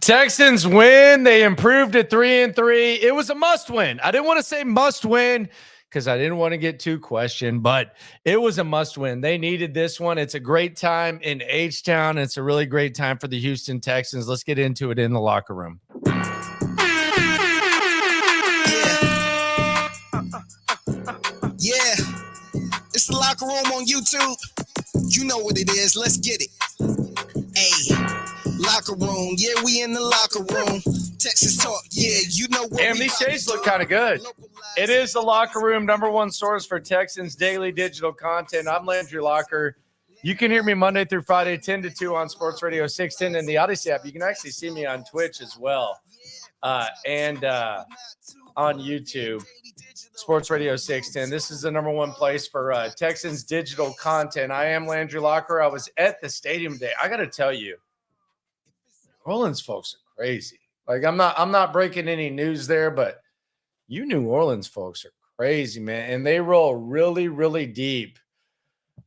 Texans win. They improved to 3-3. It was a must win. I didn't want to say must win because I didn't want to get too questioned, but it was a must win. They needed this one. It's a great time in H-Town. It's a really great time for the Houston Texans. Let's get into it in the locker room. Yeah, it's the Locker Room on YouTube. You know what it is. Let's get it. Hey, Locker Room. Yeah, we in the Locker Room. Texas Talk. Yeah, you know what. Damn, these shades look kind of good. It is the Locker Room, number one source for Texans daily digital content. I'm Landry Locker. You can hear me Monday through Friday, 10 to 2 on Sports Radio 610 and the Odyssey app. You can actually see me on Twitch as well and on YouTube. Sports Radio 610. This is the number one place for Texans digital content. I am Landry Locker. I was at the stadium today. I got to tell you, New Orleans folks are crazy. Like I'm not breaking any news there, but you New Orleans folks are crazy, man. And they roll really, really deep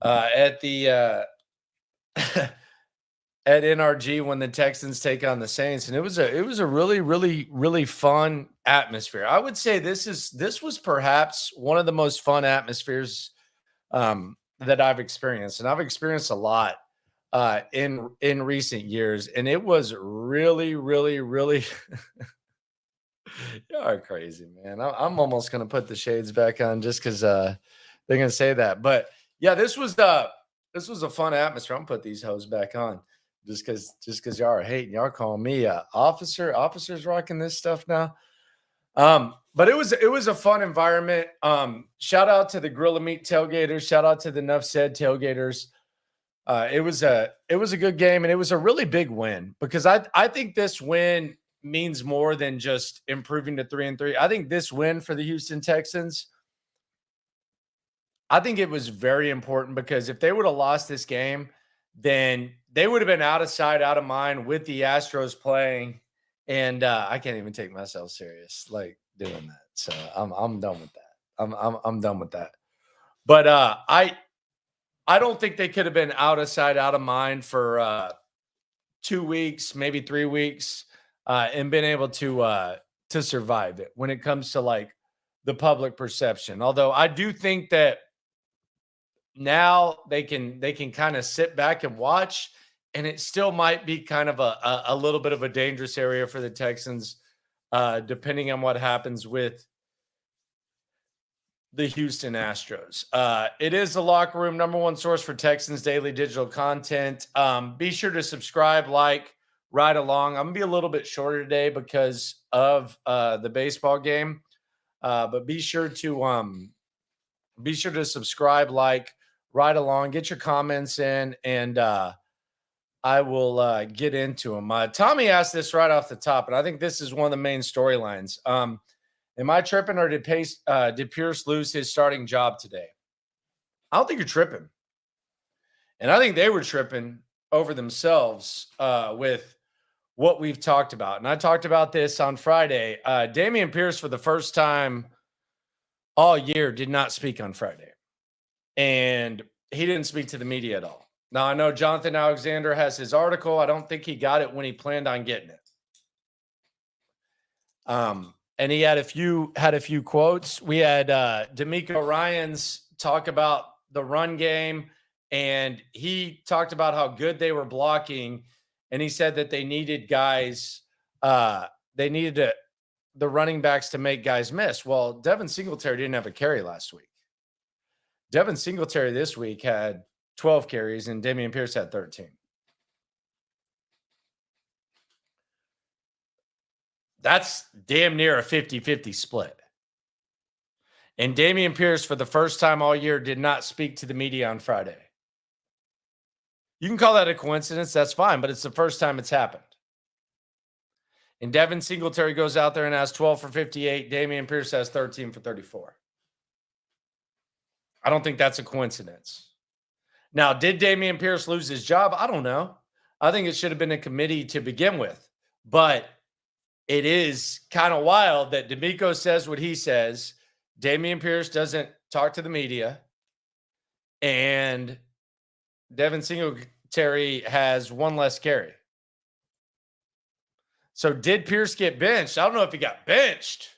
at the at NRG when the Texans take on the Saints, and it was a really, really, really fun atmosphere. I would say this was perhaps one of the most fun atmospheres that I've experienced, and I've experienced a lot in recent years, and it was really, really, really. You are crazy, man. I'm almost gonna put the shades back on just because they're gonna say that, but yeah, this was a fun atmosphere. I'm gonna put these hoes back on. Just because y'all are hating, y'all calling me officer. Officers rocking this stuff now. But it was a fun environment. Shout out to the Grill of Meat tailgaters. Shout out to the Nuff Said tailgaters. It was a good game, and it was a really big win because I think this win means more than just improving to 3-3. I think this win for the Houston Texans, I think it was very important because if they would have lost this game, then they would have been out of sight, out of mind with the Astros playing. And I can't even take myself serious like doing that. So I'm done with that. I'm done with that. But I don't think they could have been out of sight, out of mind for 2 weeks, maybe 3 weeks, and been able to survive it when it comes to like the public perception. Although I do think that now they can kind of sit back and watch, and it still might be kind of a little bit of a dangerous area for the Texans, depending on what happens with the Houston Astros. It is the Locker Room, number one source for Texans daily digital content. Be sure to subscribe, like, ride along. I'm gonna be a little bit shorter today because of the baseball game, but be sure to subscribe, like, ride along, get your comments in, and I will get into them. Tommy asked this right off the top, and I think this is one of the main storylines. Am I tripping, or did Pierce lose his starting job today? I don't think you're tripping. And I think they were tripping over themselves with what we've talked about. And I talked about this on Friday. Dameon Pierce, for the first time all year, did not speak on Friday. And he didn't speak to the media at all. Now, I know Jonathan Alexander has his article. I don't think he got it when he planned on getting it. And he had a few quotes. We had D'Amico Ryans talk about the run game, and he talked about how good they were blocking, and he said that they needed guys, the running backs to make guys miss. Well, Devin Singletary didn't have a carry last week. Devin Singletary this week had 12 carries, and Dameon Pierce had 13. That's damn near a 50-50 split. And Dameon Pierce, for the first time all year, did not speak to the media on Friday. You can call that a coincidence. That's fine, but it's the first time it's happened. And Devin Singletary goes out there and has 12 for 58. Dameon Pierce has 13 for 34. I don't think that's a coincidence. Now, did Dameon Pierce lose his job? I don't know. I think it should have been a committee to begin with. But it is kind of wild that D'Amico says what he says. Dameon Pierce doesn't talk to the media. And Devin Singletary has one less carry. So did Pierce get benched? I don't know if he got benched,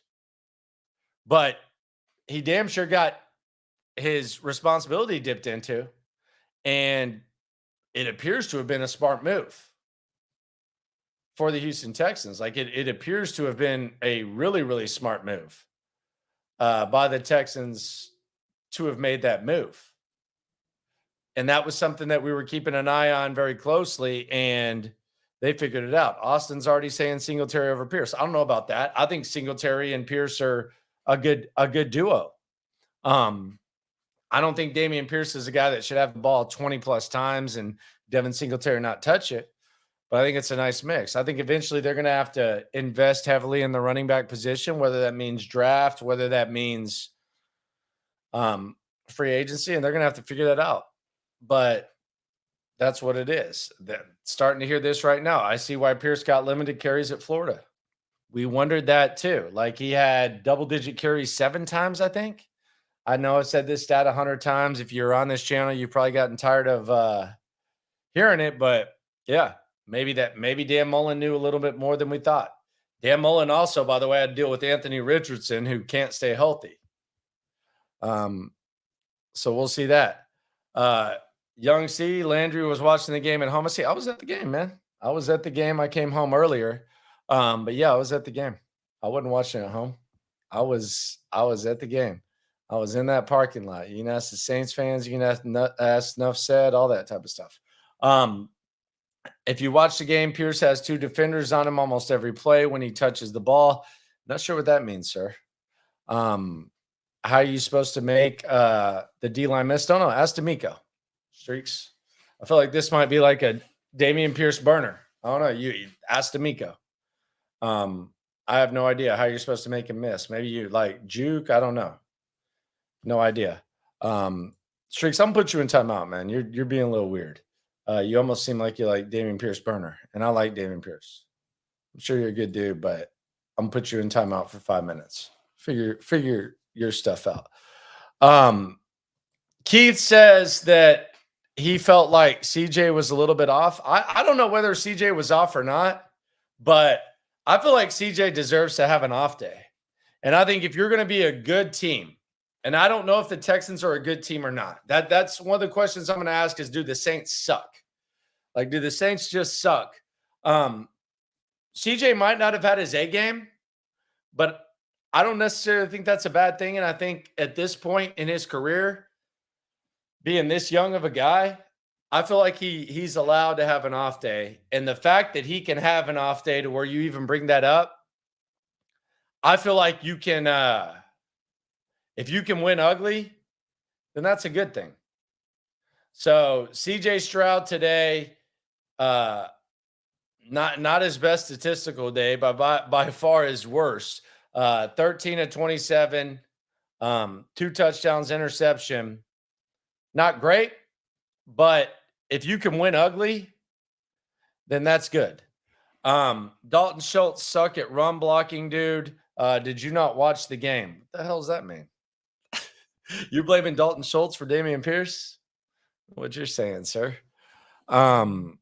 but he damn sure got his responsibility dipped into. And it appears to have been a smart move for the Houston Texans. Like it appears to have been a really, really smart move by the Texans to have made that move. And that was something that we were keeping an eye on very closely, and they figured it out. Austin's already saying Singletary over Pierce. I don't know about that. I think Singletary and Pierce are a good duo. I don't think Dameon Pierce is a guy that should have the ball 20 plus times and Devin Singletary not touch it. But I think it's a nice mix. I think eventually they're going to have to invest heavily in the running back position, whether that means draft, whether that means free agency, and they're going to have to figure that out. But that's what it is. They're starting to hear this right now. I see why Pierce got limited carries at Florida. We wondered that too. Like he had double-digit carries 7 times, I think. I know I've said this stat 100 times. If you're on this channel, you've probably gotten tired of hearing it. But yeah, maybe Dan Mullen knew a little bit more than we thought. Dan Mullen also, by the way, had to deal with Anthony Richardson, who can't stay healthy. So we'll see that. Young C, Landry was watching the game at home. I was at the game, man. I was at the game. I came home earlier. But yeah, I was at the game. I wasn't watching at home. I was at the game. I was in that parking lot. You can ask the Saints fans. You can ask Nuff Said, all that type of stuff. If you watch the game, Pierce has 2 defenders on him almost every play when he touches the ball. Not sure what that means, sir. How are you supposed to make the D-line miss? Don't know. Ask D'Amico. Streaks. I feel like this might be like a Dameon Pierce burner. I don't know. You ask D'Amico. I have no idea how you're supposed to make him miss. Maybe you like juke. I don't know. No idea. Streaks, I'm gonna put you in timeout, man. You're being a little weird. You almost seem like you like Dameon Pierce burner, and I like Dameon Pierce. I'm sure you're a good dude, but I'm gonna put you in timeout for 5 minutes. Figure your stuff out. Keith says that he felt like CJ was a little bit off. I don't know whether CJ was off or not, but I feel like CJ deserves to have an off day. And I think if you're going to be a good team, and I don't know if the Texans are a good team or not. That's one of the questions I'm going to ask is, do the Saints suck? Like, do the Saints just suck? CJ might not have had his A game, but I don't necessarily think that's a bad thing. And I think at this point in his career, being this young of a guy, I feel like he's allowed to have an off day. And the fact that he can have an off day to where you even bring that up, I feel like you can if you can win ugly, then that's a good thing. So CJ Stroud today, not his best statistical day, but by far his worst. 13 of 27, 2 touchdowns, interception. Not great, but if you can win ugly, then that's good. Dalton Schultz suck at run blocking, dude. Did you not watch the game? What the hell does that mean? You're blaming Dalton Schultz for Dameon Pierce? What you're saying, sir? No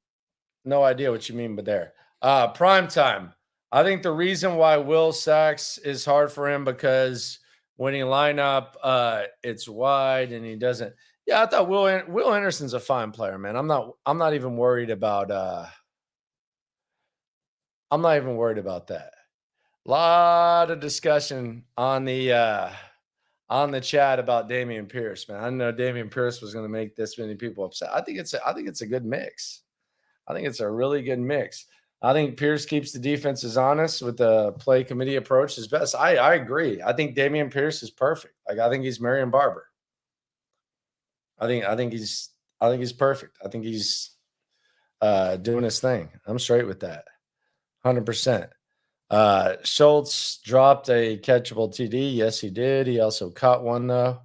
idea what you mean by there. Prime time. I think the reason why Will Sachs is hard for him because when he line up, it's wide and he doesn't. Yeah, I thought Will Anderson's a fine player, man. I'm not even worried about that. A lot of discussion on the chat about Dameon Pierce, man. I didn't know Dameon Pierce was going to make this many people upset. I think it's a good mix. I think it's a really good mix. I think Pierce keeps the defenses honest with the play committee approach is best. I agree. I think Dameon Pierce is perfect. Like I think he's Marion Barber. I think he's perfect. I think he's doing his thing. I'm straight with that. 100%. Schultz dropped a catchable TD. Yes, he did. He also caught one though.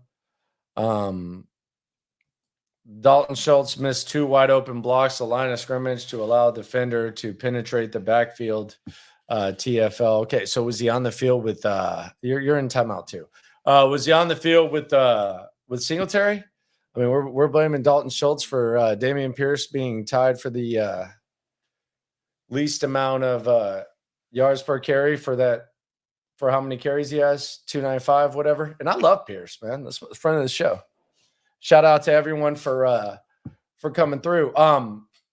Dalton Schultz missed 2 wide open blocks, the line of scrimmage to allow the defender to penetrate the backfield. TFL. Okay, so was he on the field with you're in timeout too. Was he on the field with Singletary? I mean, we're blaming Dalton Schultz for Dameon Pierce being tied for the least amount of yards per carry for how many carries he has, 295, whatever. And I love Pierce, man. That's the front of the show. Shout out to everyone for coming through.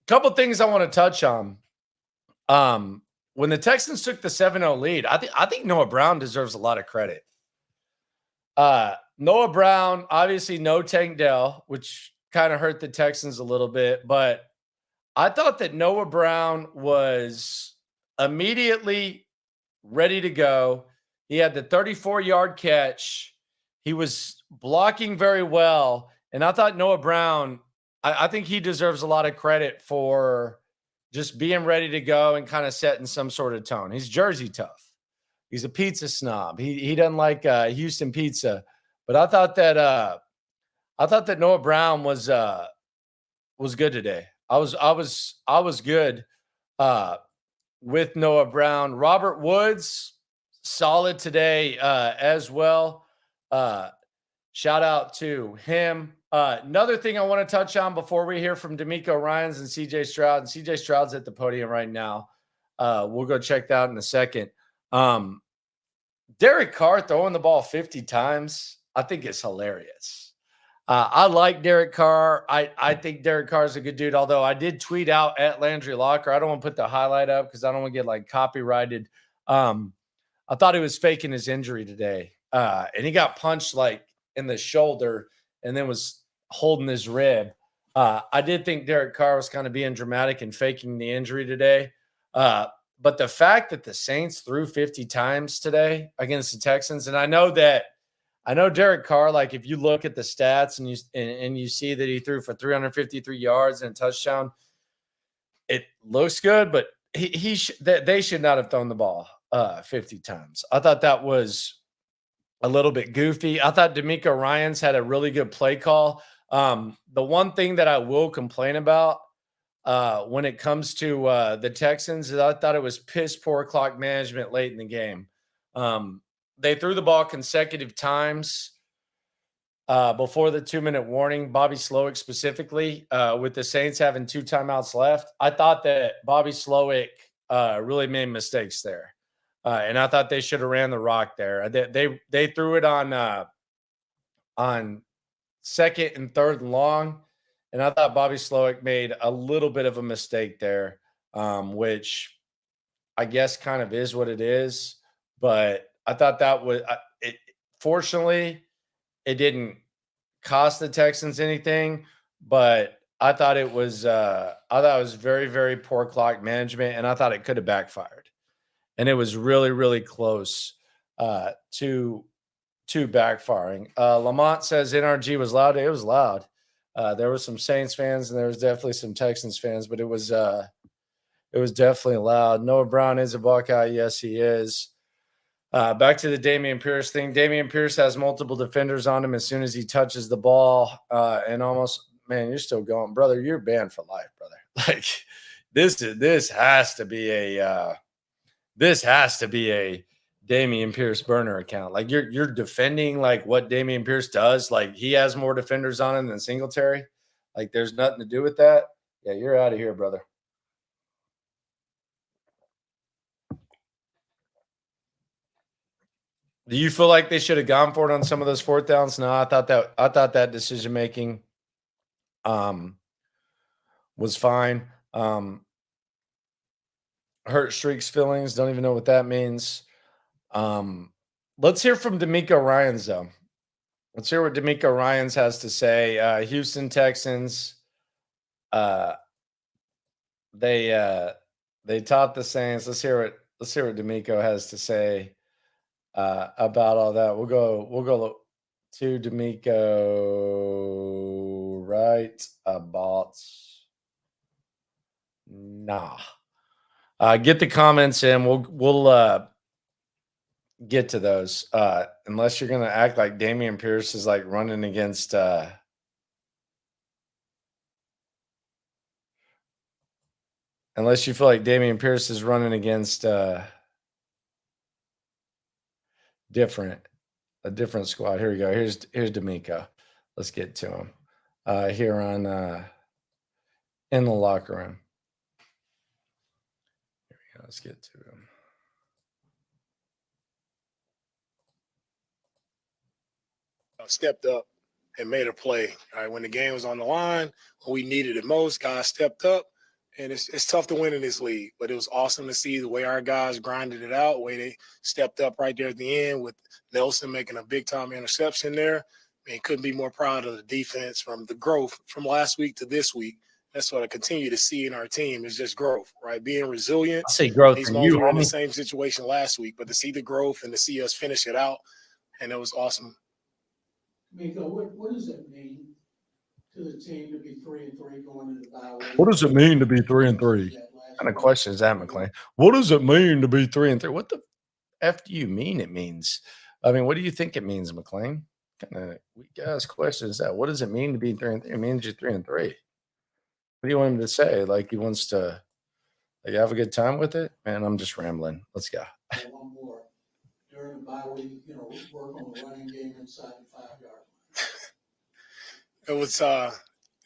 Couple things I want to touch on. When the Texans took the 7-0 lead, I think Noah Brown deserves a lot of credit. Noah Brown, obviously no Tank Dell, which kind of hurt the Texans a little bit, but I thought that Noah Brown was immediately ready to go. He had the 34-yard catch. He was blocking very well. And I thought Noah Brown, I think he deserves a lot of credit for just being ready to go and kind of setting some sort of tone. He's Jersey tough. He's a pizza snob. He doesn't like Houston pizza. But I thought that Noah Brown was good today. I was good with Noah Brown. Robert Woods, solid today as well. Shout out to him. Another thing I want to touch on before we hear from D'Amico Ryans and CJ Stroud. And CJ Stroud's at the podium right now. We'll go check that out in a second. Derek Carr throwing the ball 50 times, I think it's hilarious. I like Derek Carr. I think Derek Carr is a good dude, although I did tweet out at Landry Locker. I don't want to put the highlight up because I don't want to get like copyrighted. I thought he was faking his injury today. And he got punched like in the shoulder and then was holding his rib. I did think Derek Carr was kind of being dramatic and faking the injury today. But the fact that the Saints threw 50 times today against the Texans, and I know Derek Carr, like if you look at the stats and you see that he threw for 353 yards and a touchdown, it looks good, but they should not have thrown the ball 50 times. I thought that was a little bit goofy. I thought D'Amico Ryans had a really good play call. The one thing that I will complain about when it comes to the Texans is I thought it was piss poor clock management late in the game. They threw the ball consecutive times before the 2-minute warning. Bobby Slowick specifically, with the Saints having 2 timeouts left. I thought that Bobby Slowick really made mistakes there. And I thought they should have ran the rock there. They threw it on second and third and long. And I thought Bobby Slowick made a little bit of a mistake there, which I guess kind of is what it is. But I thought that was fortunately, it didn't cost the Texans anything. But I thought it was very, very poor clock management, and I thought it could have backfired. And it was really, really close to backfiring. Lamont says NRG was loud. It was loud. There were some Saints fans and there was definitely some Texans fans, but it was definitely loud. Noah Brown is a Buckeye. Yes, he is. Back to the Dameon Pierce thing. Dameon Pierce has multiple defenders on him as soon as he touches the ball. And almost, man, you're still going, brother. You're banned for life, brother. Like this has to be a Dameon Pierce burner account. Like you're defending like what Dameon Pierce does. Like he has more defenders on him than Singletary. Like there's nothing to do with that. Yeah, you're out of here, brother. Do you feel like they should have gone for it on some of those fourth downs? No, I thought that decision making was fine. Hurt Streak's feelings. Don't even know what that means. Let's hear from D'Amico Ryans, though. Let's hear what D'Amico Ryans has to say. Houston Texans. They taught the Saints. Let's hear what D'Amico has to say about all that. We'll go to D'Amico right about now. Get the comments in. We'll get to those. Unless you're gonna act like Dameon Pierce is like running against unless you feel like Dameon Pierce is running against a different squad. Here we go. Here's D'Amico. Let's get to him here on in the locker room. Here we go. Let's get to him. stepped up and made a play. Right when the game was on the line, when we needed it most, guys stepped up. And it's tough to win in this league, but it was awesome to see the way our guys grinded it out, the way they stepped up right there at the end with Nelson making a big-time interception there. I mean, couldn't be more proud of the defense from the growth from last week to this week. That's what I continue to see in our team is just growth, right? Being resilient. I see growth These for moments you, were in the homie. same situation last week, but to see the growth and to see us finish it out, and it was awesome. Miko, what does it mean to the team to be 3-3 going into the bye week? What does it mean to be 3-3? What kind of question is that, McLean? What does it mean to be 3-3? What the F do you mean it means? I mean, what do you think it means, McLean? What kind of weak ass question is that? What does it mean to be 3-3? It means you're 3-3. What do you want him to say? Like he wants to have a good time with it? Man, I'm just rambling. Let's go. One more. During the bye week, work on the running game inside the 5-yard line. It was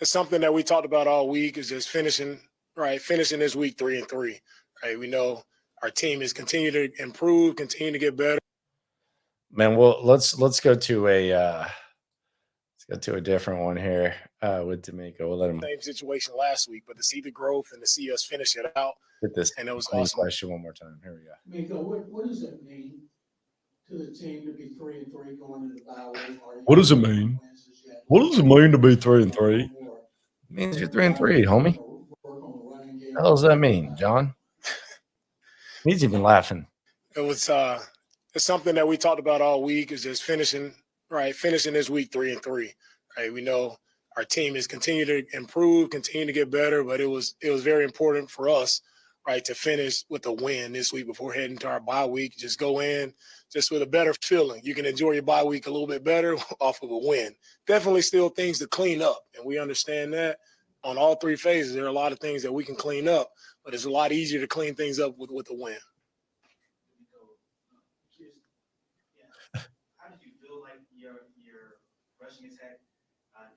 it's something that we talked about all week is just finishing this week 3-3. Right. We know our team is continue to improve, continue to get better. Man, well, let's go to a different one here with D'Amico. We'll let him same situation last week, but to see the growth and to see us finish it out, get this. And it was awesome. Question one more time. Here we go. Miko, what does it mean to the team to be 3-3 going into the bye week? What does it mean? What does it mean to be 3-3? It means you're 3-3, homie. What the hell does that mean, John? He's even laughing. It was it's something that we talked about all week is just finishing this week 3-3. Right. We know our team is continue to improve, continue to get better, but it was very important for us, right, to finish with a win this week before heading to our bye week. Just go in just with a better feeling. You can enjoy your bye week a little bit better off of a win. Definitely still things to clean up, and we understand that on all three phases. There are a lot of things that we can clean up, but it's a lot easier to clean things up with a win. How did you feel like your rushing attack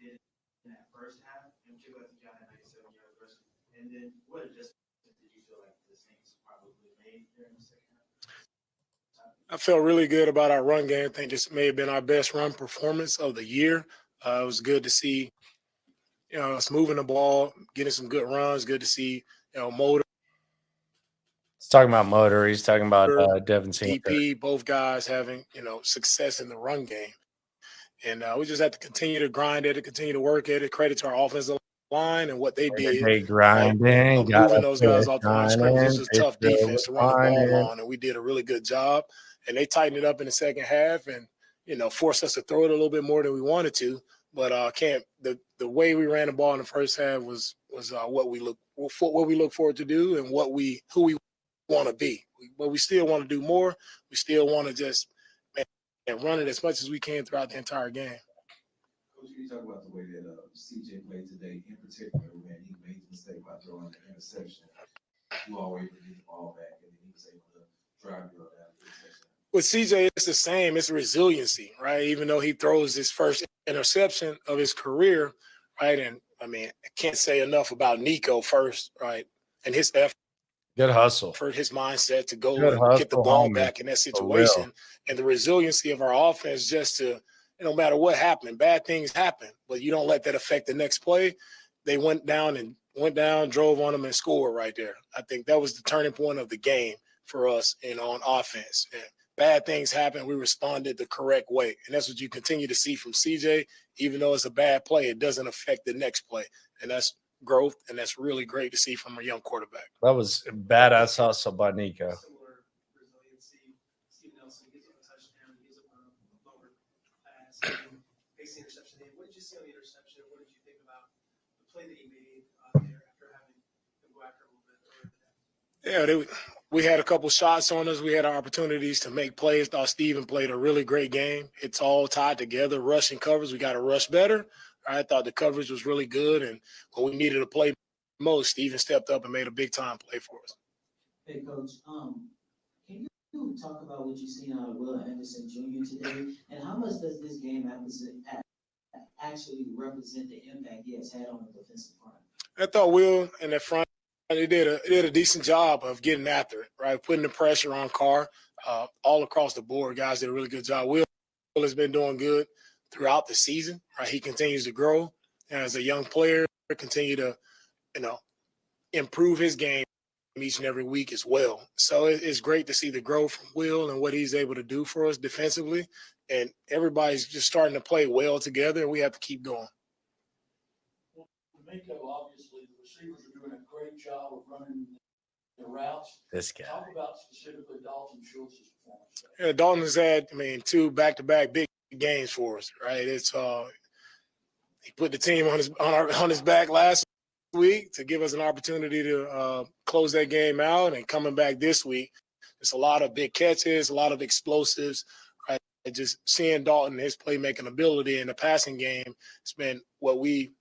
did in that first half? In particular, I think you had 97 yards rushing. And then what adjustments did you feel like the Saints probably made during the second half? I felt really good about our run game. I think this may have been our best run performance of the year. It was good to see, us moving the ball, getting some good runs. Good to see, motor. He's talking about motor. He's talking about Devin Singletary. DP, both guys having, success in the run game. And we just have to continue to grind at it, continue to work at it. Credit to our offensive line and what they did. They grinding. Moving those guys off the line of scrimmage. This was a tough defense to run the ball on, and we did a really good job. And they tightened it up in the second half and, forced us to throw it a little bit more than we wanted to. But the way we ran the ball in the first half was what we look forward to do and who we want to be. But we still want to do more. We still want to just run it as much as we can throughout the entire game. Coach, can you talk about the way that CJ played today in particular? Man, he made the mistake by throwing the interception. You always get the ball back, and he was able to drive you down the interception. With CJ, it's the same. It's resiliency, right? Even though he throws his first interception of his career, right? And, I can't say enough about Nico first, right? And his effort. Good hustle. For his mindset to go and get the ball back in that situation. And the resiliency of our offense just to, no matter what happened, bad things happen, but you don't let that affect the next play. They went down, drove on them and scored right there. I think that was the turning point of the game for us on offense. And bad things happen, we responded the correct way. And that's what you continue to see from CJ. Even though it's a bad play, it doesn't affect the next play. And that's growth, and that's really great to see from a young quarterback. That was a badass hustle by Nico. Similar resiliency. Steve Nelson gives up a touchdown, he gives up a longer pass, makes the interception. What did you see on the interception? What did you think about the play that he made there after having him go after a little bit earlier? Yeah, we had a couple shots on us. We had our opportunities to make plays. Thought Steven played a really great game. It's all tied together, rushing covers. We got to rush better. I thought the coverage was really good, and when we needed to play most, Steven stepped up and made a big-time play for us. Hey, Coach, can you talk about what you've seen out of Will Anderson Jr. today, and how much does this game actually represent the impact he has had on the defensive front? I thought Will in the front, they did a decent job of getting after it, right, putting the pressure on Carr all across the board. Guys did a really good job. Will has been doing good. throughout the season. Right, he continues to grow as a young player, continue to, improve his game each and every week as well. So it's great to see the growth from Will and what he's able to do for us defensively. And everybody's just starting to play well together, and we have to keep going. D'Amico, obviously, the receivers are doing a great job of running the routes. This guy. Talk about specifically Dalton Schultz's performance. Yeah, Dalton has had, 2 back-to-back big games for us, right? It's he put the team on his back last week to give us an opportunity to close that game out, and coming back this week, it's a lot of big catches, a lot of explosives. Right? Just seeing Dalton, his playmaking ability in the passing game, it's been what we,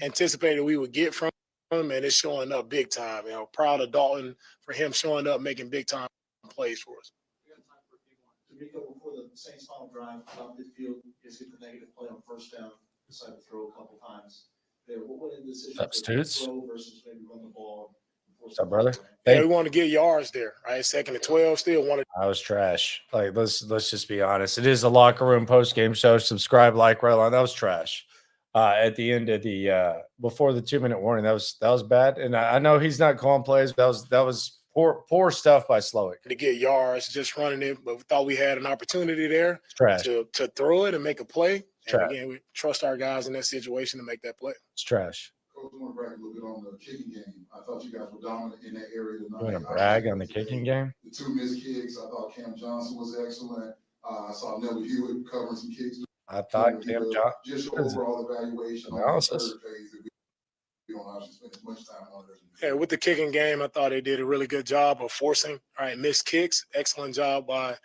anticipated we would get from him, and it's showing up big time. Proud of Dalton for him showing up, making big time plays for us. D'Amico, before the Saints' final drive, top midfield, just get the negative play on first down, decided to throw a couple times. There, what were the decisions Substitutes. to throw versus maybe run the ball? What's up, brother? Yeah, we want to get yards there, right? 2nd and 12, still wanted. I was trash. Like, let's just be honest. It is the Locker Room post game show. Subscribe, like, right on. That was trash. At the end of the before the 2-minute warning, that was bad. And I know he's not calling plays, but that was poor stuff by Slowick. To get yards, just running it, but we thought we had an opportunity there Trash. to throw it and make a play. Trash. And again, we trust our guys in that situation to make that play. It's trash. Coach, I want to brag a little bit on the kicking game. I thought you guys were dominant in that area tonight. You want to brag on the kicking game? The 2 missed kicks, I thought Cam Johnson was excellent. I saw Nelly Hewitt covering some kicks. I thought Cam Johnson. Just your overall evaluation Analysis. on the third phase. We don't obviously spend as much time on it. Yeah, with the kicking game, I thought they did a really good job of forcing, missed kicks. Excellent job by,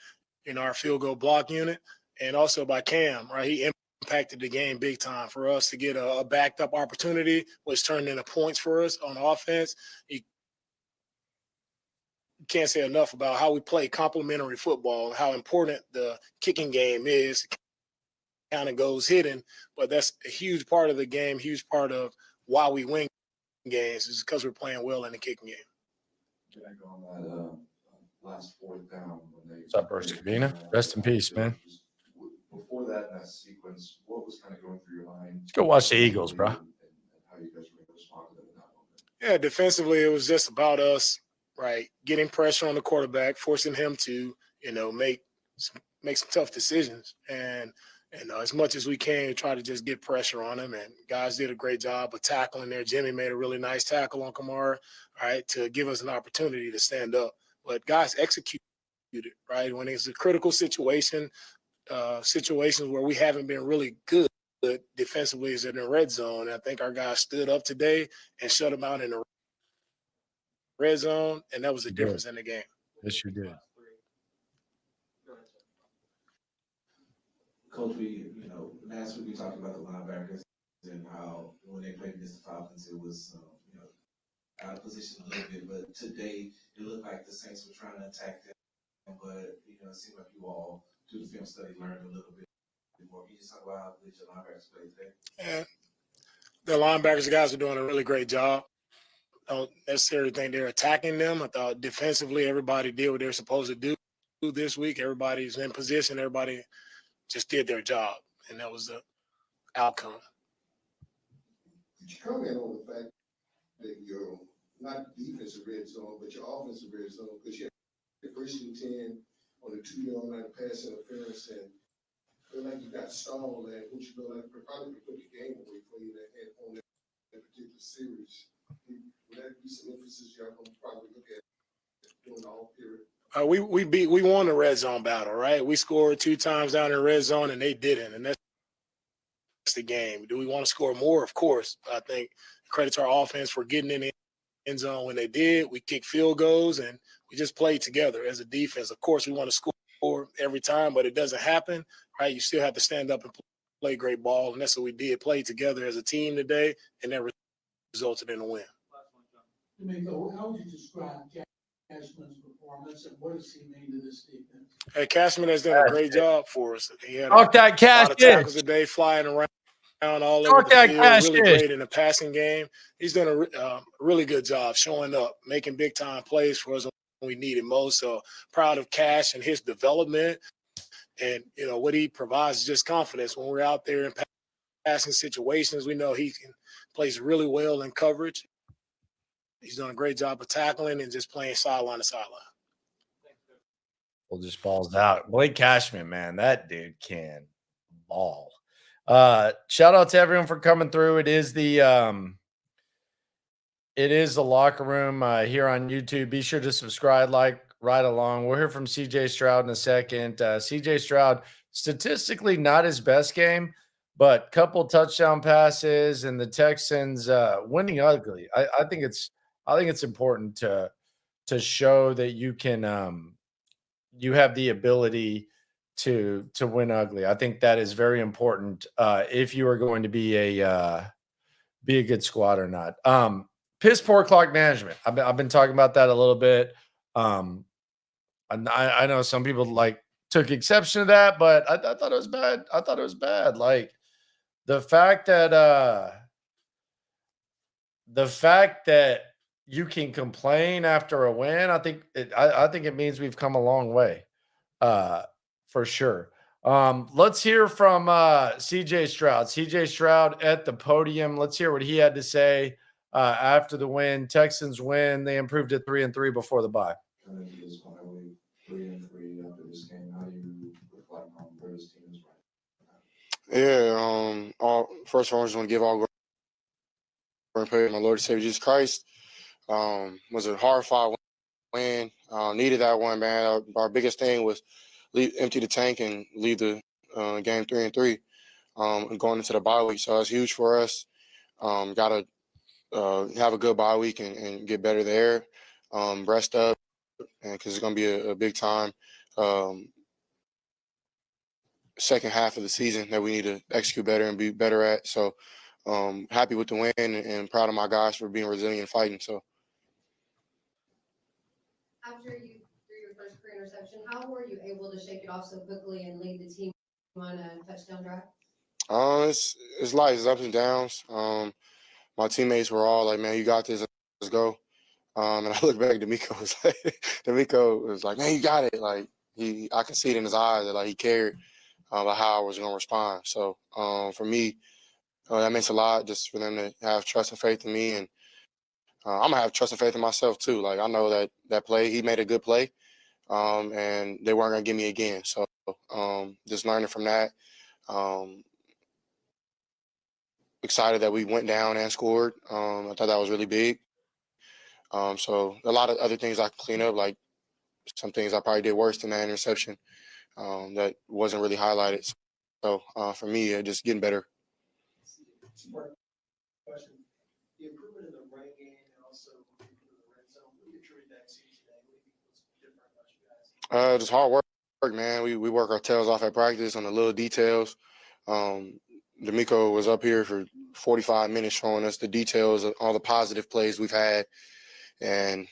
our field goal block unit, and also by Cam, right? He impacted the game big time for us to get a backed up opportunity, which turned into points for us on offense. You can't say enough about how we play complementary football and how important the kicking game is. It kind of goes hidden, but that's a huge part of the game, huge part of why we win games is because we're playing well in the kicking game. Back on that last 4th down when they. What's up, Bruce Cabina? Rest in peace, man. Before that sequence, what was kind of going through your mind? Let's go watch the Eagles, bro. And how you guys were able to respond to that in that moment? Yeah, defensively, it was just about us, right, getting pressure on the quarterback, forcing him to, make some tough decisions. And as much as we can, try to just get pressure on him. And guys did a great job of tackling there. Jimmy made a really nice tackle on Kamara, right, to give us an opportunity to stand up. But guys executed, right? When it's a critical situation, situations where we haven't been really good defensively is in the red zone. I think our guys stood up today and shut them out in the red zone, and that was the difference in the game. Yes, you did. Coach, last week we talked about the linebackers and how when they played against the Falcons, it was, out of position a little bit. But today, it looked like the Saints were trying to attack them. But, it seemed like you all, through the film study, learned a little bit more. Can you just talk about how the linebackers played today? Yeah, the linebackers guys are doing a really great job. I don't necessarily think they're attacking them. I thought defensively, everybody did what they're supposed to do this week. Everybody's in position. Everybody just did their job, and that was the outcome. Could you comment on the fact that your not defensive red zone, but your offensive red zone, because you had the 1st and 10 on the 2-yard line pass interference, and feel like you got stalled at, which you feel like probably put the game away for you on that particular series. Would that be some emphasis y'all gonna probably look at during the whole period? We won the red zone battle, right? We scored 2 times down in the red zone, and they didn't, and that's the game. Do we want to score more? Of course. I think credit to our offense for getting in the end zone when they did. We kicked field goals, and we just played together as a defense. Of course, we want to score every time, but it doesn't happen, right? You still have to stand up and play great ball, and that's what we did. Play together as a team today, and that resulted in a win. D'Amico, how would you describe Cashman's performance, and what does he mean to this defense? Hey, Cashman has done a great job for us. He had Talk that a lot of cash tackles today, flying around all Talk over the that field. cash Really in. great in the passing game. He's done a really good job showing up, making big-time plays for us when we need it most. So proud of Cash and his development. And, what he provides is just confidence. When we're out there in passing situations, we know he plays really well in coverage. He's done a great job of tackling and just playing sideline to sideline. Well, just balls out. Blake Cashman, man, that dude can ball. Shout out to everyone for coming through. It is the Locker Room here on YouTube. Be sure to subscribe, like, right along. We'll hear from CJ Stroud in a second. CJ Stroud, statistically not his best game, but couple touchdown passes and the Texans winning ugly. I think it's important to show that you can you have the ability to win ugly. I think that is very important if you are going to be a good squad or not. Piss poor clock management. I've been talking about that a little bit. I know some people took exception to that, but I thought it was bad. I thought it was bad. Like the fact that you can complain after a win, I think it means we've come a long way, for sure. Let's hear from CJ Stroud. CJ Stroud at the podium. Let's hear what he had to say after the win. Texans win. They improved to 3-3 before the bye. Kind of this point, 3-3 after this game. How do you reflect on where this team is right now? Yeah. First of all, I just want to give all glory and praise to my Lord and Savior Jesus Christ. Was a hard fought win. Needed that one, man. Our biggest thing was empty the tank and leave the game 3-3 and going into the bye week. So it's huge for us. Got to have a good bye week and get better there. Rest up, because it's going to be a big time second half of the season that we need to execute better and be better at. So happy with the win and proud of my guys for being resilient and fighting. So after you threw your first career interception, how were you able to shake it off so quickly and lead the team on a touchdown drive? It's life, it's ups and downs. My teammates were all like, "Man, you got this. Let's go." And I look back, D'Amico was like, "Man, you got it." Like I can see it in his eyes that he cared about how I was going to respond. So for me, that means a lot just for them to have trust and faith in me, and I'm gonna have trust and faith in myself too. Like I know that play, he made a good play, and they weren't gonna give me again. So just learning from that. Excited that we went down and scored. I thought that was really big. So a lot of other things I can clean up, like some things I probably did worse than that interception that wasn't really highlighted. So for me, just getting better. Question. The improvement in the running game and also the red zone, what do you attribute that to today? What do you think was different about you guys? Just hard work, man. We work our tails off at practice on the little details. D'Amico was up here for 45 minutes showing us the details of all the positive plays we've had. And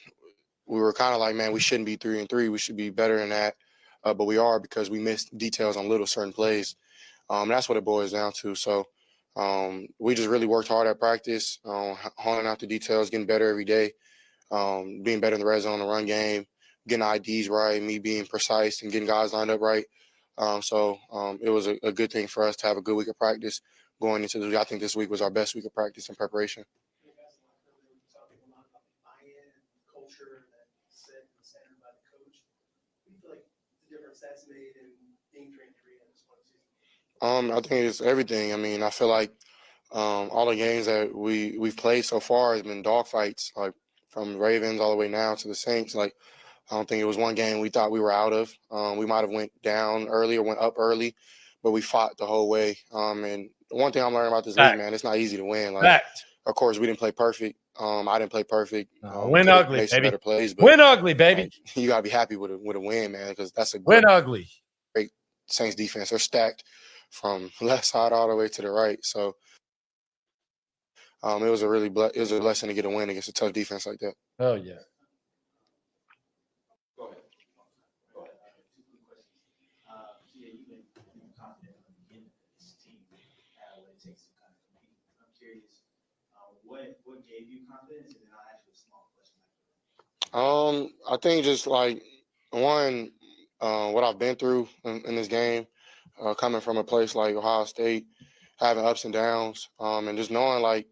we were kind of like, man, we shouldn't be 3-3. We should be better than that. But we are, because we missed details on little certain plays. That's what it boils down to. So we just really worked hard at practice, honing out the details, getting better every day, being better in the red zone, the run game, getting IDs right, me being precise and getting guys lined up right. So it was a good thing for us to have a good week of practice going into I think this week was our best week of practice and preparation. You guys were talking a lot about buy-in and culture that set and centered by the coach. What do you feel like the difference that's made in being 3-3 at this point of the season? I think it's everything. I mean, I feel like all the games that we've played so far has been dogfights, like from Ravens all the way now to the Saints. Like I don't think it was one game we thought we were out of. We might have went down early or went up early, but we fought the whole way. And one thing I'm learning about this league, man, it's not easy to win. Like, of course, we didn't play perfect. I didn't play perfect. Win ugly, made some baby. better plays, but Win ugly, baby. like, you gotta be happy with a win, man, because that's a Win ugly. great Saints defense. They're stacked from left side all the way to the right. So it was a blessing to get a win against a tough defense like that. Oh yeah. Go ahead. Two quick questions. You've been confident from the beginning that this team had what it takes to kind of compete. I'm curious, what gave you confidence, and then I'll ask you a small question after that. I think just like one, what I've been through in this game, coming from a place like Ohio State, having ups and downs, and just knowing like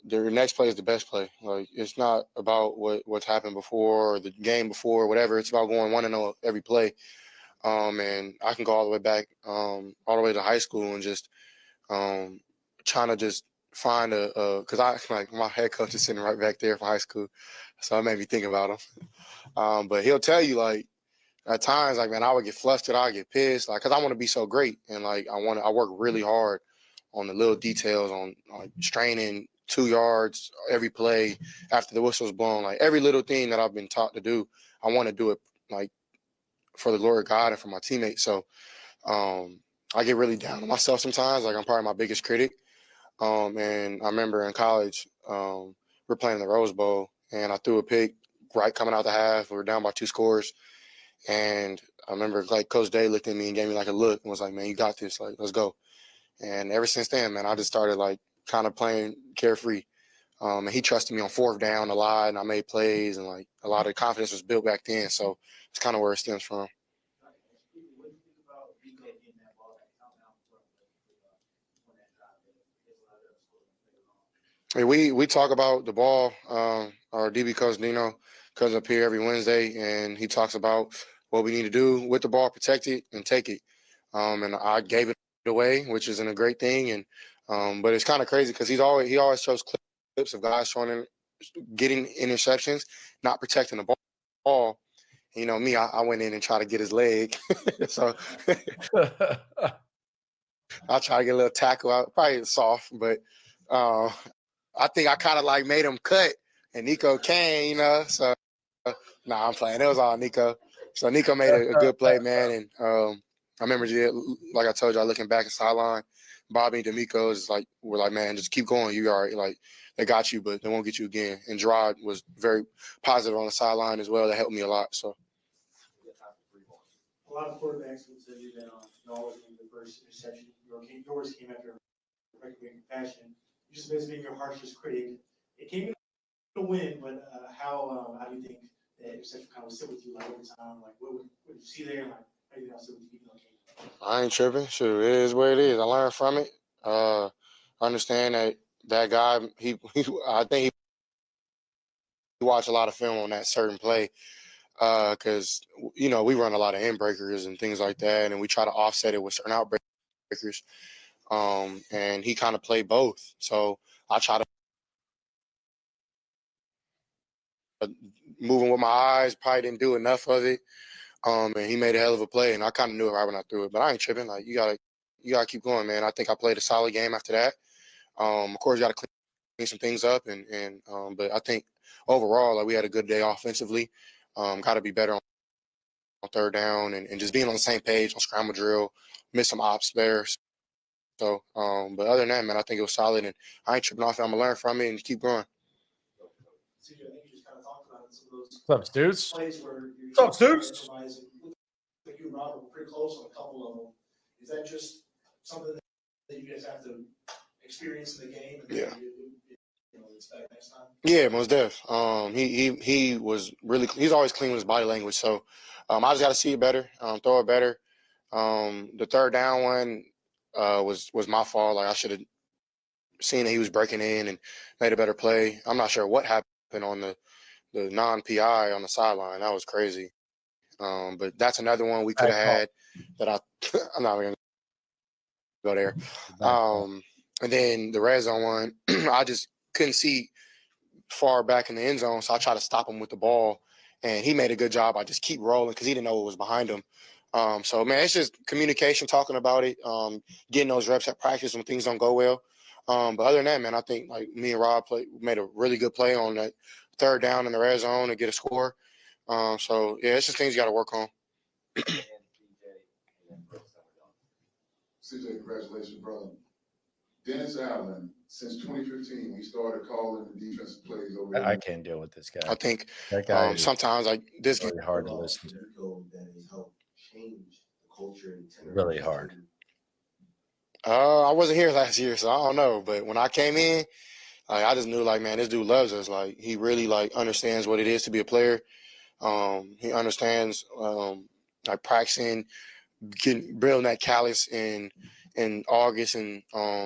the next play is the best play. Like it's not about what's happened before or the game before or whatever. It's about going 1-0 every play. And I can go all the way back, all the way to high school and just trying to just find because I like my head coach is sitting right back there for high school, so it made me think about him. But he'll tell you like at times like man I would get flustered, I would get pissed like because I want to be so great and like I work really hard on the little details on like straining 2 yards every play after the whistle's blown, like every little thing that I've been taught to do, I want to do it like for the glory of God and for my teammates. So I get really down on myself sometimes. Like I'm probably my biggest critic. And I remember in college, we're playing the Rose Bowl, and I threw a pick right coming out the half. We were down by 2 scores, and I remember like Coach Day looked at me and gave me like a look and was like, "Man, you got this. Like, let's go." And ever since then, man, I just started like kind of playing carefree. And he trusted me on 4th down a lot, and I made plays, and like a lot of confidence was built back then. So it's kind of where it stems from. Hey, we talk about the ball. Our DB coach Dino comes up here every Wednesday, and he talks about what we need to do with the ball, protect it, and take it. And I gave it away, which isn't a great thing. And but it's kind of crazy because he always shows clips of guys getting interceptions, not protecting the ball. You know me, I went in and tried to get his leg, so I try to get a little tackle out, probably soft, but. I think I kind of like made him cut, and Nico came, you know. So, I'm playing. It was all Nico. So Nico made a good play, man. And I remember, like I told you, looking back at sideline, Bobby and D'Amico is like, we're like, man, just keep going. You all right? Like they got you, but they won't get you again. And Gerard was very positive on the sideline as well. That helped me a lot. So. A lot of quarterbacks would say that always the first interception. Yours came after a record-breaking fashion. Just basically being your harshest critic. It came to win, but how do you think that interception kind of sit with you like over time? Like what you see there? Like how do you sit with you? I ain't tripping. Sure, it is what it is. I learned from it. I understand that guy. I think he watched a lot of film on that certain play because we run a lot of end breakers and things like that, and we try to offset it with certain outbreakers. And he kind of played both. So I try to moving with my eyes, probably didn't do enough of it. And he made a hell of a play, and I kind of knew it right when I threw it. But I ain't tripping. Like you gotta keep going, man. I think I played a solid game after that. Of course, you got to clean some things up, but I think overall, like we had a good day offensively. Got to be better on 3rd down and just being on the same page on scramble drill. Missed some ops there. So, but other than that, man, I think it was solid, and I ain't tripping off it. I'm gonna learn from it and keep growing. CJ, I think you just kind of talked about some of those What's up, Stoots? plays where you're What's up, Stoots? like you and Robert were pretty close on a couple of them. Is that just something that you guys have to experience in the game? And Yeah. Expect next time? Yeah, most def. He was really. He's always clean with his body language. So, I just got to see it better, throw it better. The 3rd down one was my fault. Like I should have seen that he was breaking in and made a better play. I'm not sure what happened on the non-PI on the sideline. That was crazy. But that's another one we could have had that I'm not going to go there. And then the red zone one, I just couldn't see far back in the end zone, so I tried to stop him with the ball, and he made a good job. I just keep rolling because he didn't know what was behind him. So, man, it's just communication, talking about it, getting those reps at practice when things don't go well. But other than that, man, I think like me and Rob made a really good play on that 3rd down in the red zone to get a score. So, yeah, it's just things you got to work on. CJ, congratulations, brother. Dennis Allen, since 2015, we started calling the defensive plays over there. I can't deal with this guy. I think that guy sometimes like this really hard to listen to. That has helped change the culture and really hard. I wasn't here last year, so I don't know. But when I came in, like I just knew, like, man, this dude loves us. Like he really like understands what it is to be a player. He understands like practicing, building that callus in August and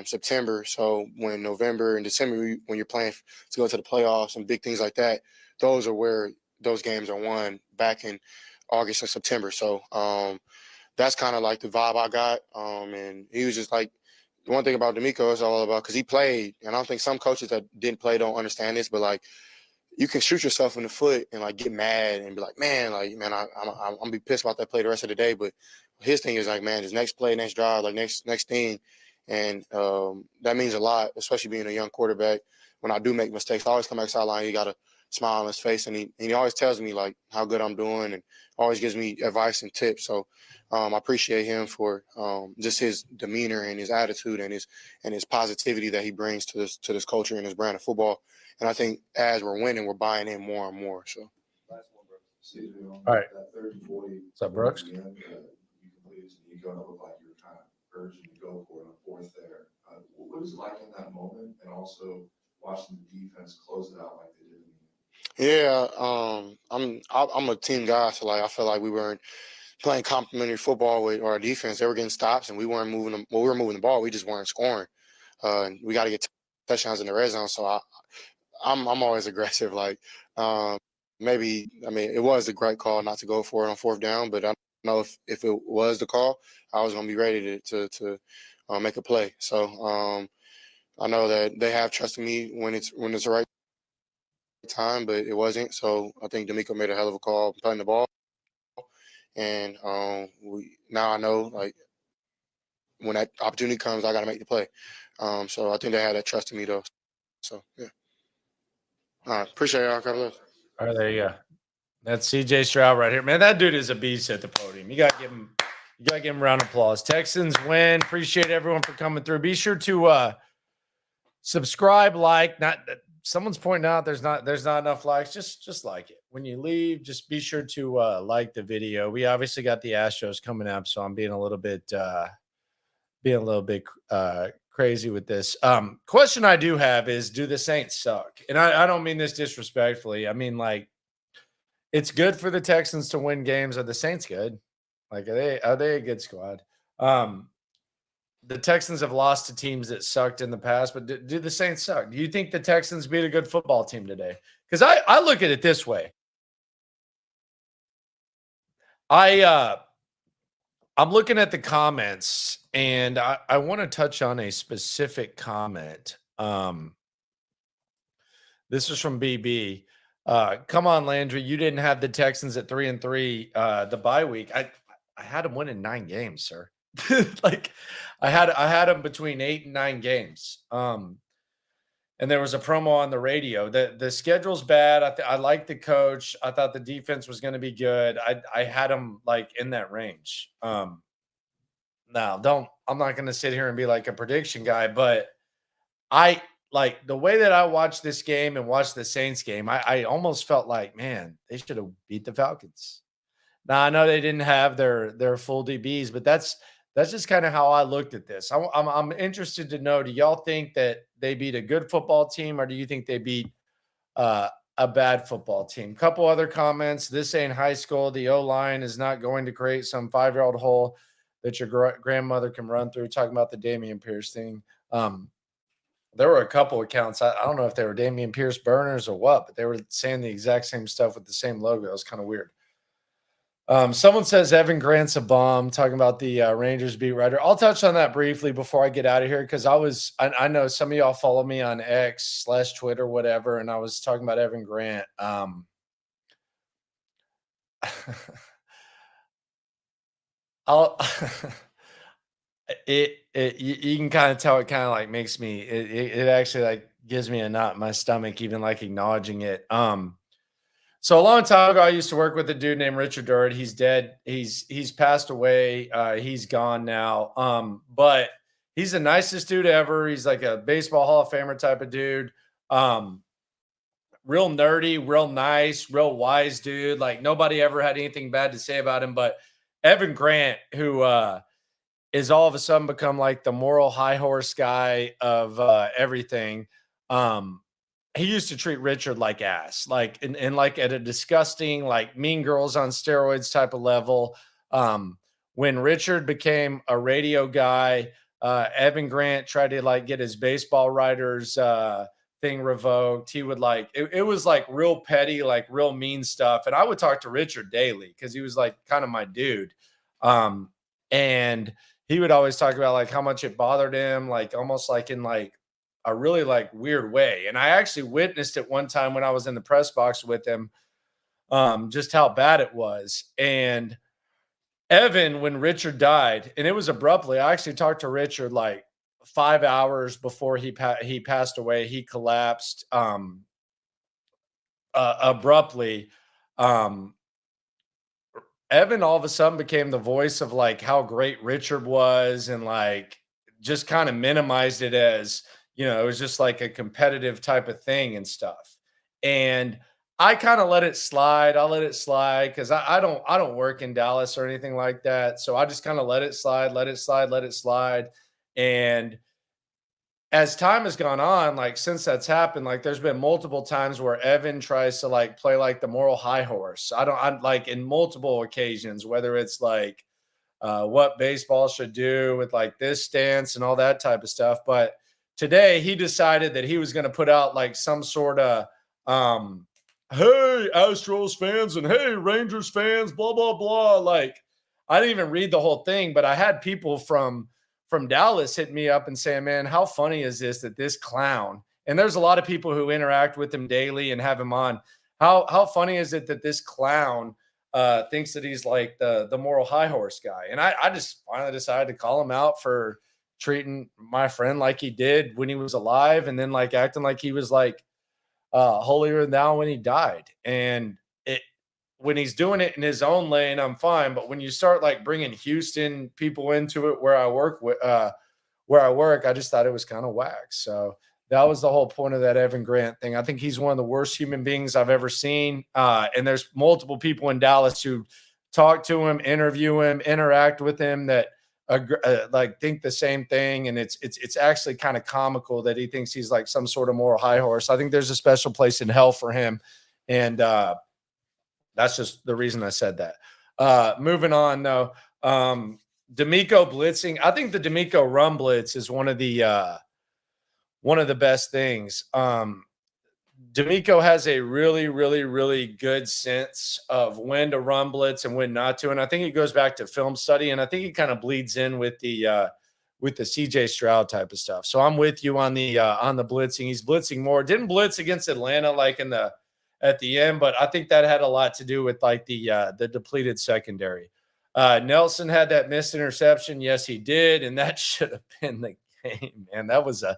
September. So when November and December, when you're playing to go to the playoffs and big things like that, those are where those games are won back in August and September. So that's kind of like the vibe I got. And he was just like, the one thing about D'Amico is all about, because he played, and I don't think some coaches that didn't play don't understand this, but like, you can shoot yourself in the foot and like get mad and be like, man, I'm gonna be pissed about that play the rest of the day. But his thing is like, man, this next play, next drive, like next thing, and that means a lot, especially being a young quarterback. When I do make mistakes, I always come back sideline. He got a smile on his face, and he always tells me like how good I'm doing, and always gives me advice and tips. So I appreciate him for just his demeanor and his attitude and his positivity that he brings to this culture and this brand of football. And I think as we're winning, we're buying in more and more. So, Last one, bro. All right. That 30-40. What's up, Brooks? You completed to me. You're going to look like you're kind of urging to go for it on fourth there. What is it like in that moment, and also watching the defense close it out like they did in the end? Yeah, I'm a team guy, so like I feel like we weren't playing complementary football with our defense. They were getting stops, and we weren't moving them. Well, we were moving the ball. We just weren't scoring. And we got to get touchdowns in the red zone. So I'm always aggressive. Like maybe, I mean, it was a great call not to go for it on fourth down, but I don't know if it was the call, I was going to be ready to make a play. So I know that they have trusted me when it's the right time, but it wasn't. So I think D'Amico made a hell of a call playing the ball, and now I know like when that opportunity comes, I got to make the play. So I think they had that trust in me though. So yeah. All right, appreciate y'all. God bless. All right, there you go. That's CJ Stroud right here. Man, that dude is a beast at the podium. You gotta give him a round of applause. Texans win. Appreciate everyone for coming through. Be sure to subscribe, like. Not someone's pointing out there's not enough likes. Just like it. When you leave, just be sure to like the video. We obviously got the Astros coming up, so I'm being a little bit crazy with this. Question I do have is, do the Saints suck? And I don't mean this disrespectfully. I mean, like, it's good for the Texans to win games. Are the Saints good? Like, are they a good squad? The Texans have lost to teams that sucked in the past, but do the Saints suck? Do you think the Texans beat a good football team today? Because I look at it this way. I'm looking at the comments, and I want to touch on a specific comment. This is from BB. Come on, Landry. You didn't have the Texans at 3-3 the bye week. I had them winning 9 games, sir. Like I had them between 8 and 9 games. And there was a promo on the radio. The schedule's bad. I like the coach. I thought the defense was going to be good. I had them like in that range. Now I'm not going to sit here and be like a prediction guy, but I like the way that I watched this game and watched the Saints game. I almost felt like, man, they should have beat the Falcons. Now I know they didn't have their full DBs, but that's just kind of how I looked at this. I'm interested to know, do y'all think that they beat a good football team, or do you think they beat a bad football team? Couple other comments. This ain't high school. The O-line is not going to create some 5-year-old hole that your grandmother can run through. Talking about the Damian Pierce thing. There were a couple accounts. I don't know if they were Damian Pierce burners or what, but they were saying the exact same stuff with the same logo. It was kind of weird. Someone says Evan Grant's a bomb, talking about the Rangers beat writer. I'll touch on that briefly before I get out of here, because I know some of y'all follow me on X/Twitter, whatever, and I was talking about Evan Grant. You can kind of tell it kind of like makes me, it actually like gives me a knot in my stomach, even like acknowledging it. So a long time ago, I used to work with a dude named Richard Durd. He's dead. He's passed away. He's gone now. But he's the nicest dude ever. He's like a baseball Hall of Famer type of dude. Real nerdy, real nice, real wise dude. Like nobody ever had anything bad to say about him. But Evan Grant, who is all of a sudden become like the moral high horse guy of everything. He used to treat Richard like ass, like and like at a disgusting, like Mean Girls on steroids type of level. When Richard became a radio guy, Evan Grant tried to like get his baseball writers thing revoked. He would like it was like real petty, like real mean stuff. And I would talk to Richard daily because he was like kind of my dude. And he would always talk about like how much it bothered him, like almost like in like a really like weird way. And I actually witnessed it one time when I was in the press box with him, just how bad it was. And Evan, when Richard died, and it was abruptly, I actually talked to Richard like 5 hours before he passed away. He collapsed abruptly. Evan all of a sudden became the voice of like how great Richard was, and like just kind of minimized it as, it was just like a competitive type of thing and stuff. And I kind of let it slide. I let it slide because I don't work in Dallas or anything like that. So I just kind of let it slide, let it slide, let it slide. And as time has gone on, like since that's happened, like there's been multiple times where Evan tries to like play like the moral high horse. I'm like in multiple occasions, whether it's like what baseball should do with like this stance and all that type of stuff. But today he decided that he was going to put out like some sort of, hey, Astros fans and hey, Rangers fans, blah, blah, blah. Like I didn't even read the whole thing, but I had people from Dallas hit me up and saying, man, how funny is this that this clown, and there's a lot of people who interact with him daily and have him on, how funny is it that this clown thinks that he's like the moral high horse guy? And I just finally decided to call him out for treating my friend like he did when he was alive, and then like acting like he was like holier than thou when he died. And when he's doing it in his own lane, I'm fine. But when you start like bringing Houston people into it where I work, I just thought it was kind of whack. So that was the whole point of that Evan Grant thing. I think he's one of the worst human beings I've ever seen. And there's multiple people in Dallas who talk to him, interview him, interact with him that like think the same thing. And it's actually kind of comical that he thinks he's like some sort of moral high horse. I think there's a special place in hell for him. And, that's just the reason I said that. Moving on, though, D'Amico blitzing. I think the D'Amico run blitz is one of the best things. D'Amico has a really, really, really good sense of when to run blitz and when not to, and I think it goes back to film study, and I think it kind of bleeds in with the CJ Stroud type of stuff. So I'm with you on the blitzing. He's blitzing more. Didn't blitz against Atlanta like at the end, but I think that had a lot to do with like the depleted secondary. Nelson had that missed interception. Yes, he did. And that should have been the game, man. That was a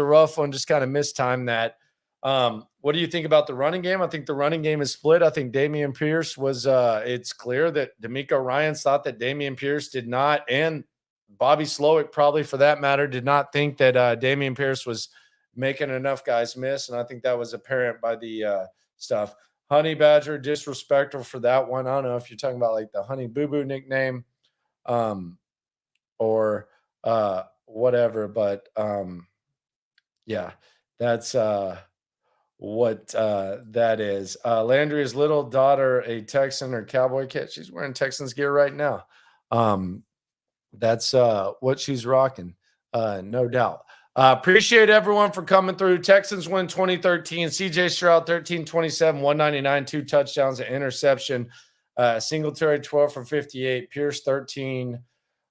rough one. Just kind of mistimed that. What do you think about the running game? I think the running game is split. I think Dameon Pierce was, it's clear that D'Amico Ryans thought that Dameon Pierce did not, and Bobby Slowick probably for that matter, did not think that Dameon Pierce was making enough guys miss. And I think that was apparent by the stuff. Honey Badger, disrespectful for that one. I don't know if you're talking about like the Honey Boo Boo nickname or whatever, but yeah, that's what that is. Landry's little daughter, a Texan or Cowboy kid. She's wearing Texans gear right now. That's what she's rocking, no doubt. Appreciate everyone for coming through. Texans win 2013. CJ Stroud 13-27, 199, 2 touchdowns, an interception. Singletary 12 for 58. Pierce 13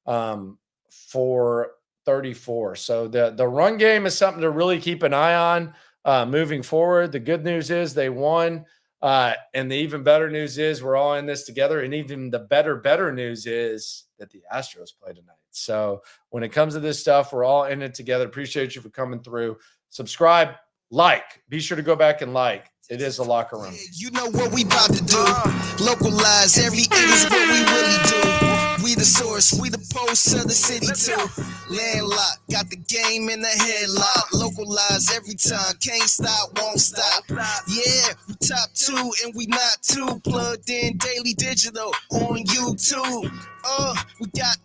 for 34. So the run game is something to really keep an eye on moving forward. The good news is they won. And the even better news is we're all in this together. And even the better news is that the Astros play tonight. So when it comes to this stuff, we're all in it together. Appreciate you for coming through. Subscribe, like. Be sure to go back and like. It is the Locker Room. You know what we about to do. Localize every is what we really do. We the source, we the pulse of the city too. Landlocked, got the game in the headlock. Localize every time, can't stop, won't stop. Yeah, we top 2 and we not too. Plugged in daily digital on YouTube. We got